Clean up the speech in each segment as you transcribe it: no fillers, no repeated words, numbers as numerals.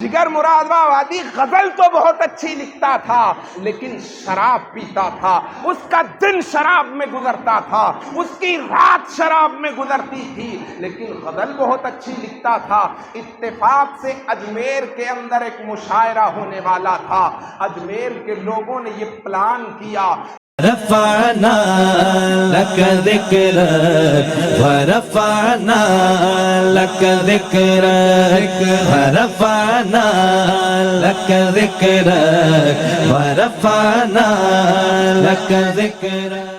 जिगर मुरादाबादी गजल तो बहुत अच्छी लिखता था लेकिन शराब पीता था, उसका दिन शराब में गुजरता था, उसकी रात शराब में गुजरती थी, लेकिन गजल बहुत अच्छी लिखता था। इत्तेफाक से अजमेर के अंदर एक मुशायरा होने वाला था। अजमेर के लोगों ने ये प्लान किया, रफ़अना लक ज़िक्रक वरफ़अना लक ज़िक्रक वरफ़अना लक ज़िक्रक वरफ़अना लक ज़िक्रक।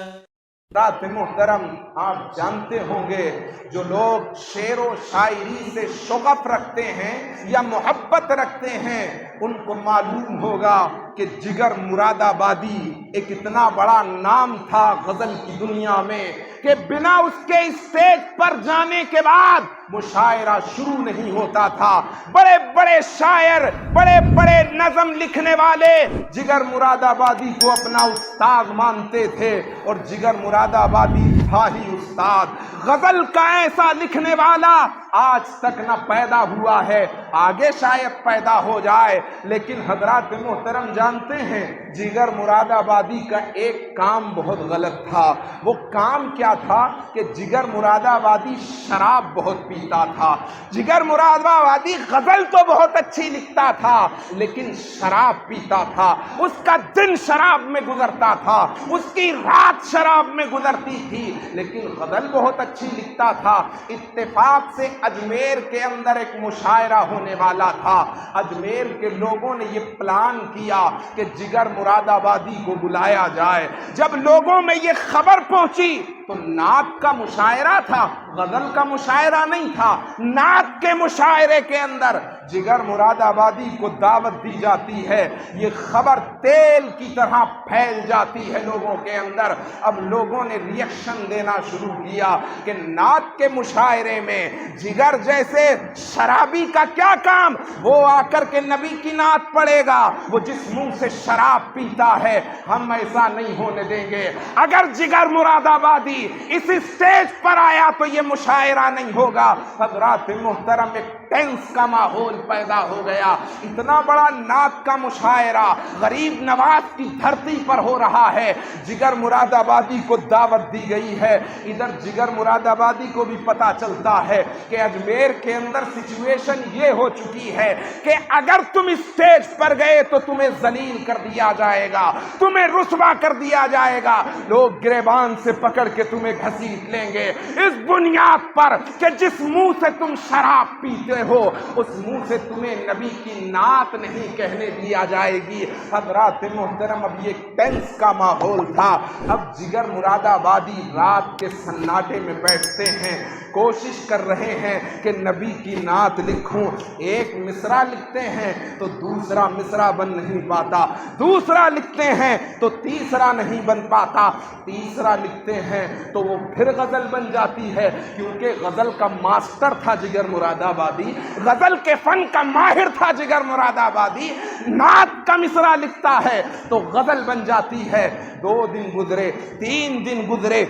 रात मोहतरम, आप जानते होंगे जो लोग शेर व शायरी से शौक़ रखते हैं या मोहब्बत रखते हैं उनको मालूम होगा कि जिगर मुरादाबादी एक इतना बड़ा नाम था गज़ल की दुनिया में कि बिना उसके स्टेज पर जाने के बाद मुशायरा शुरू नहीं होता था। बड़े बड़े शायर, बड़े बड़े नज़म लिखने वाले जिगर मुरादाबादी को अपना उस्ताद मानते थे और जिगर मुरादाबादी था ही उस्ताद। गज़ल का ऐसा लिखने वाला आज तक न पैदा हुआ है, आगे शायद पैदा हो जाए, लेकिन हज़रात मोहतरम जानते हैं जिगर मुरादाबादी का एक काम बहुत गलत था। वो काम क्या था कि जिगर मुरादाबादी शराब बहुत पीता था। जिगर मुरादाबादी गज़ल तो बहुत अच्छी लिखता था लेकिन शराब पीता था, उसका दिन शराब में गुजरता था, उसकी रात शराब में गुजरती थी, लेकिन गज़ल बहुत अच्छी लिखता था। इत्तेफाक से अजमेर के अंदर एक मुशायरा होने वाला था। अजमेर के लोगों ने ये प्लान किया कि जिगर मुरादाबादी को बुलाया जाए। जब लोगों में ये खबर पहुंची तो नात का मुशायरा था, गज़ल का मुशायरा नहीं था। नात के मुशायरे के अंदर जिगर मुरादाबादी को दावत दी जाती है, ये खबर तेल की तरह फैल जाती है लोगों के अंदर। अब लोगों ने रिएक्शन देना शुरू किया कि नात के मुशायरे में जिगर जैसे शराबी का क्या काम, वो आकर के नबी की नात पढ़ेगा, वो जिस मुंह से शराब पीता है, हम ऐसा नहीं होने देंगे। अगर जिगर मुरादाबादी इस स्टेज पर आया तो ये मुशायरा नहीं होगा। हज़रात मोहतरम, एक टेंस का माहौल पैदा हो गया। इतना बड़ा नात का मुशायरा गरीब नवाज की धरती पर हो रहा है, जिगर मुरादाबादी को दावत दी गई है। इधर जिगर मुरादाबादी को भी पता चलता है कि अजमेर के अंदर सिचुएशन ये हो चुकी है कि अगर तुम स्टेज पर गए तो तुम्हें जलील कर दिया जाएगा, तुम्हें रुस्वा कर दिया जाएगा, लोग गिरेबान से पकड़ के तुम्हें घसीट लेंगे इस बुनियाद पर कि जिस मुंह से तुम शराब पीते हो उस मुंह से तुम्हें नबी की नात नहीं कहने दिया जाएगी। हज़रात मोहतरम, अब ये टेंस का माहौल था। अब जिगर मुरादाबादी रात के सन्नाटे में बैठते हैं, कोशिश कर रहे हैं कि नबी की नात लिखूं। एक मिसरा लिखते हैं तो दूसरा मिसरा बन नहीं पाता, दूसरा लिखते हैं तो तीसरा नहीं बन पाता, तीसरा लिखते हैं तो वो फिर गज़ल बन जाती है, क्योंकि गज़ल का मास्टर था जिगर मुरादाबादी, गज़ल के फन का माहिर था जिगर मुरादाबादी। नात का मिसरा लिखता है तो गज़ल बन जाती है। 2 दिन गुजरे, 3 दिन गुजरे,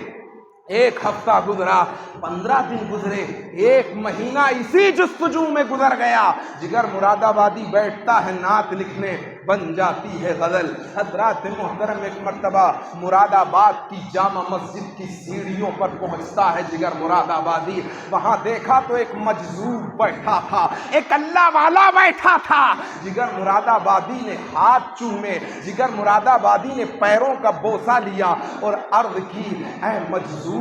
1 हफ्ता गुजरा, 15 दिन गुजरे, 1 महीना इसी जुस्तजू में गुजर गया। जिगर मुरादाबादी बैठता है नात लिखने, बन जाती है गज़ल। हज़रात मोहतरम, एक मर्तबा मुरादाबाद की जामा मस्जिद की सीढ़ियों पर पहुंचता है जिगर मुरादाबादी। वहां देखा तो एक मजलूम बैठा था, एक अल्लाह वाला बैठा था। जिगर मुरादाबादी ने हाथ चूमे, जिगर मुरादाबादी ने पैरों का बोसा लिया और अर्ज़ की, ऐ मजलूब,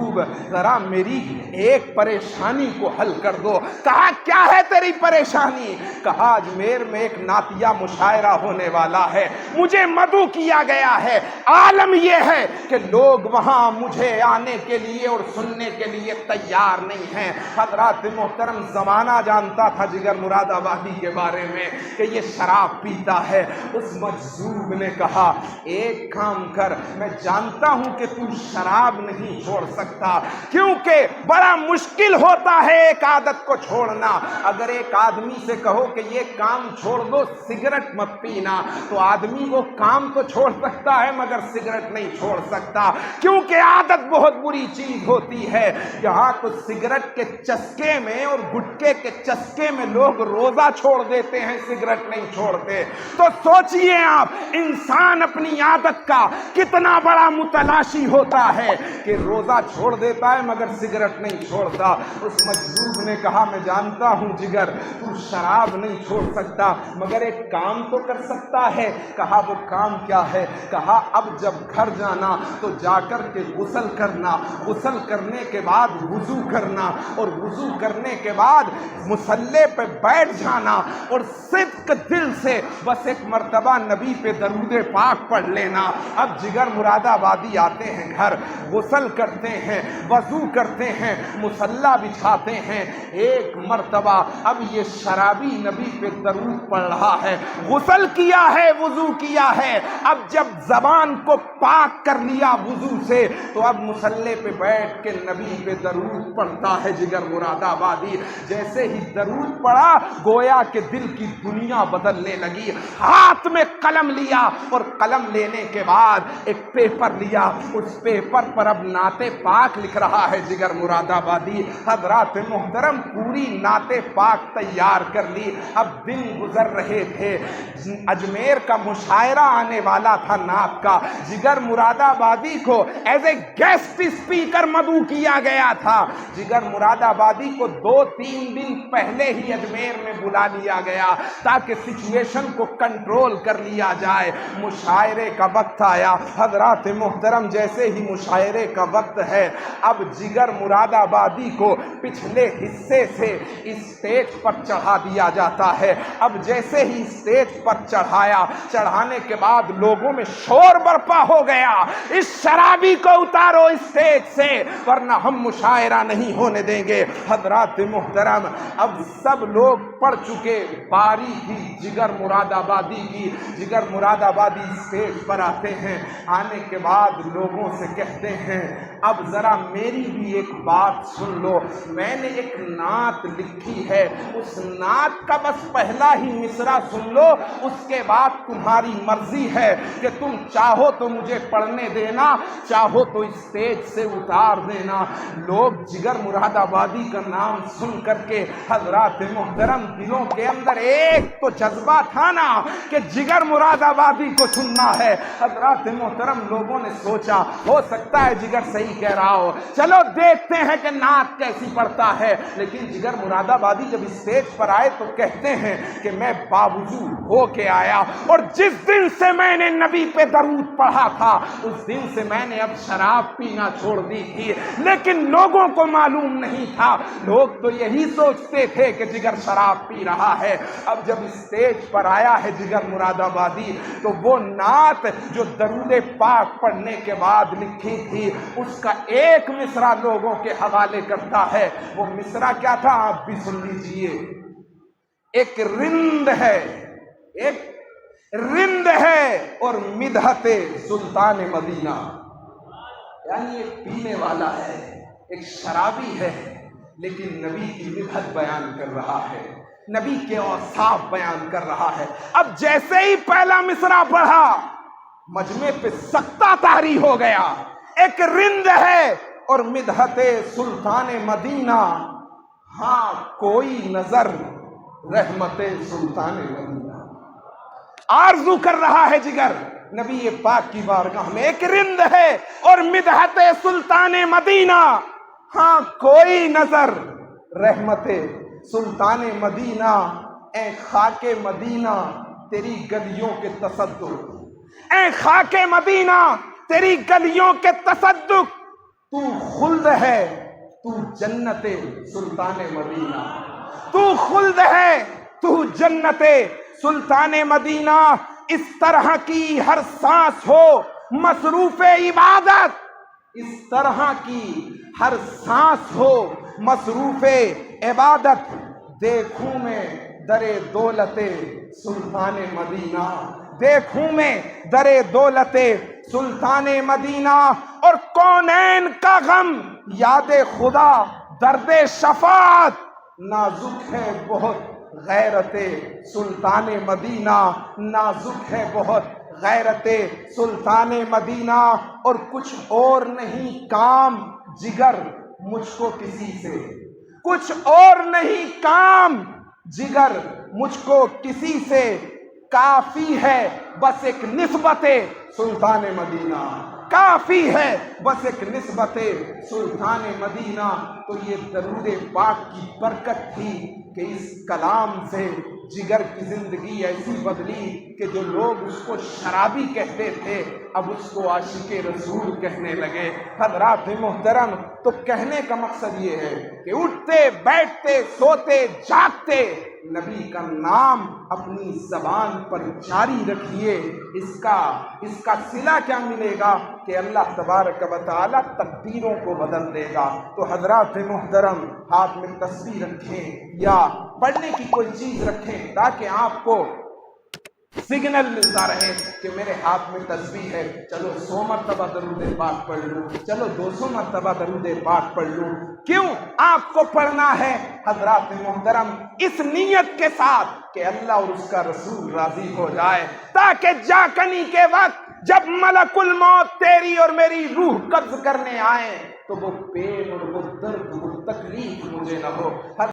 जरा मेरी एक परेशानी को हल कर दो। कहा, क्या है तेरी परेशानी? कहा, अजमेर में एक नातिया मुशायरा होने वाला है, मुझे मदऊ किया गया है। आलम यह है कि लोग वहां मुझे आने के लिए और सुनने के लिए तैयार नहीं हैं। हज़रात मोहतरम, ज़माना जानता था जिगर मुरादाबादी के बारे में कि ये शराब पीता है। उस मजलूम ने कहा, एक काम कर, मैं जानता हूं कि तू शराब नहीं छोड़ सकता, क्योंकि बड़ा मुश्किल होता है एक आदत को छोड़ना। अगर एक आदमी से कहो कि ये काम छोड़ दो, सिगरेट मत पीना, तो आदमी वो काम तो छोड़ सकता है मगर सिगरेट नहीं छोड़ सकता, क्योंकि आदत बहुत बुरी चीज होती है। यहाँ तो सिगरेट के चस्के में और गुटखे के चस्के में लोग रोजा छोड़ देते हैं, सिगरेट नहीं छोड़ते। तो सोचिए आप, इंसान अपनी आदत का कितना बड़ा मुतलाशी होता है कि रोजा छोड़ देता है मगर सिगरेट नहीं छोड़ता। उस मजलूम ने कहा, मैं जानता हूं जिगर, तू शराब नहीं छोड़ सकता मगर एक काम तो कर सकता है। कहा, वो काम क्या है? कहा, अब जब घर जाना तो जाकर के गुस्ल करना, गुस्ल करने के बाद वुजू करना और वुजू करने के बाद मुसल्ले पे बैठ जाना और सिद्क दिल से बस एक मर्तबा नबी पे दरूद पाक पढ़ लेना। अब जिगर मुरादाबादी आते हैं घर, गुस्ल करते हैं, वजू करते हैं, मुसल्ला बिछाते हैं, एक मर्तबा अब ये शराबी नबी पे दरूद पढ़ रहा है, गुस्ल किया है, वुजू किया है, अब जब जबान को पाक कर लिया वुजू से तो अब मुसल्ले पे बैठ के नबी पे दरूद पढ़ता है जिगर मुरादाबादी। जैसे ही दरूद पढ़ा गोया के दिल की दुनिया बदलने लगी। हाथ में कलम लिया और कलम लेने के बाद एक पेपर लिया, उस पेपर पर अब नाते पाक लिख रहा है जिगर मुरादाबादी। हजरात मोहतरम पूरी नाते पाक तैयार कर ली। अब दिन गुजर रहे थे, अजमेर का मुशायरा आने वाला था नात का। जिगर मुरादाबादी को एज ए गेस्ट स्पीकर मदऊ किया गया था। जिगर मुरादाबादी को 2-3 दिन पहले ही अजमेर में बुला लिया गया ताकि सिचुएशन को कंट्रोल कर लिया जाए। मुशायरे का वक्त आया। हजरात मोहतरम, जैसे ही मुशायरे का वक्त है, अब जिगर मुरादाबादी को पिछले हिस्से से स्टेज पर चढ़ा दिया जाता है। अब जैसे ही स्टेज पर चढ़ाने के बाद लोगों में शोर बरपा हो गया, इस शराबी को उतारो स्टेज से वरना हम मुशायरा नहीं होने देंगे। हजरात मोहतरम, अब सब लोग पढ़ चुके, बारी थी जिगर मुरादाबादी की। जिगर मुरादाबादी स्टेज पर आते हैं, आने के बाद लोगों से कहते हैं, अब जरा मेरी भी एक बात सुन लो, मैंने एक नात लिखी है, उस नात का बस पहला ही मिसरा सुन लो, उसके बाद तुम्हारी मर्जी है कि तुम चाहो तो मुझे पढ़ने देना, चाहो तो स्टेज से उतार देना। लोग जिगर मुरादाबादी का नाम सुन करके हजरात मोहतरम दिलों के अंदर एक तो जज्बा था ना कि जिगर मुरादाबादी को सुनना है। हजरात मोहतरम, लोगों ने सोचा हो सकता है जिगर सही कह रहा हो, चलो देखते हैं कि नात कैसी पढ़ता है। लेकिन जिगर मुरादाबादी जब स्टेज पर आए तो कहते हैं कि मैं बावजू हो के आया और जिस दिन से मैंने नबी पे दरूद पढ़ा था उस दिन से मैंने अब शराब पीना छोड़ दी थी। लेकिन लोगों को मालूम नहीं था, लोग तो यही सोचते थे कि जिगर शराब पी रहा है। अब जब स्टेज पर आया है जिगर मुरादाबादी तो वो नात जो दरूद पाक पढ़ने के बाद लिखी थी उसका एक मिसरा लोगों के हवाले करता है। वो मिसरा क्या था आप भी सुन लीजिए। एक रिंद है, एक रिंद है और मिदहते सुल्तान मदीना, यानी एक पीने वाला है, एक शराबी है, लेकिन नबी की मिदहत बयान कर रहा है, नबी के औसाफ बयान कर रहा है। अब जैसे ही पहला मिसरा पढ़ा मजमे पे सख्ता तारी हो गया। एक रिंद है और मिदहते सुल्तान मदीना, हाँ कोई नजर रहमते सुल्तान मदीना। आरजू कर रहा है जिगर नबी ये पाक की बारगाह में, एक रिंद है और मिदहते सुल्तान मदीना, हाँ कोई नजर रहमते सुल्तान मदीना। ए खाके मदीना तेरी गलियों के तसद्दुक, ए खाके मदीना तेरी गलियों के तसद्दुक, तू खुल्द है, तू जन्नते सुल्तान मदीना, तू खुल्द है, तू जन्नते सुल्तान मदीना। इस तरह की हर सांस हो मसरूफे इबादत, इस तरह की हर सांस हो मसरूफे इबादत। देखूं मैं दरे दौलते सुल्तान मदीना, دیکھوں میں درے دولت سلطان مدینہ اور کونین کا غم یاد خدا درد شفاعت نازک ہے بہت غیرت سلطان مدینہ نازک ہے بہت غیرت سلطان مدینہ اور کچھ اور نہیں کام جگر مجھ کو کسی سے کچھ اور نہیں کام جگر مجھ کو کسی سے کافی ہے بس ایک نسبت سلطان مدینہ کافی ہے بس ایک نسبت سلطان مدینہ تو یہ درود پاک کی برکت تھی کہ اس کلام سے جگر کی زندگی ایسی بدلی کہ جو لوگ اس کو شرابی کہتے تھے اب اس کو عاشق رسول کہنے لگے۔ حضرات محترم تو کہنے کا مقصد یہ ہے کہ اٹھتے بیٹھتے سوتے جاگتے نبی کا نام اپنی زبان پر جاری رکھیے۔ اس کا صلہ کیا ملے گا کہ اللہ تبارک و تعالی تقدیروں کو بدل دے گا۔ تو حضرات محترم ہاتھ میں تسبیح رکھیں یا پڑھنے کی کوئی چیز رکھیں تاکہ آپ کو سگنل ملتا رہے کہ میرے ہاتھ میں تسبیح ہے، چلو 100 مرتبہ درود پاک پڑھ لوں، چلو 200 مرتبہ درود پاک پڑھ لوں۔ کیوں آپ کو پڑھنا ہے حضرات محترم؟ اس نیت کے ساتھ کہ اللہ اور اس کا رسول راضی ہو جائے، تاکہ جاکنی کے وقت جب ملک الموت تیری اور میری روح قبض کرنے آئے تو وہ پین اور وہ درد وہ تکلیف مجھے نہ ہو۔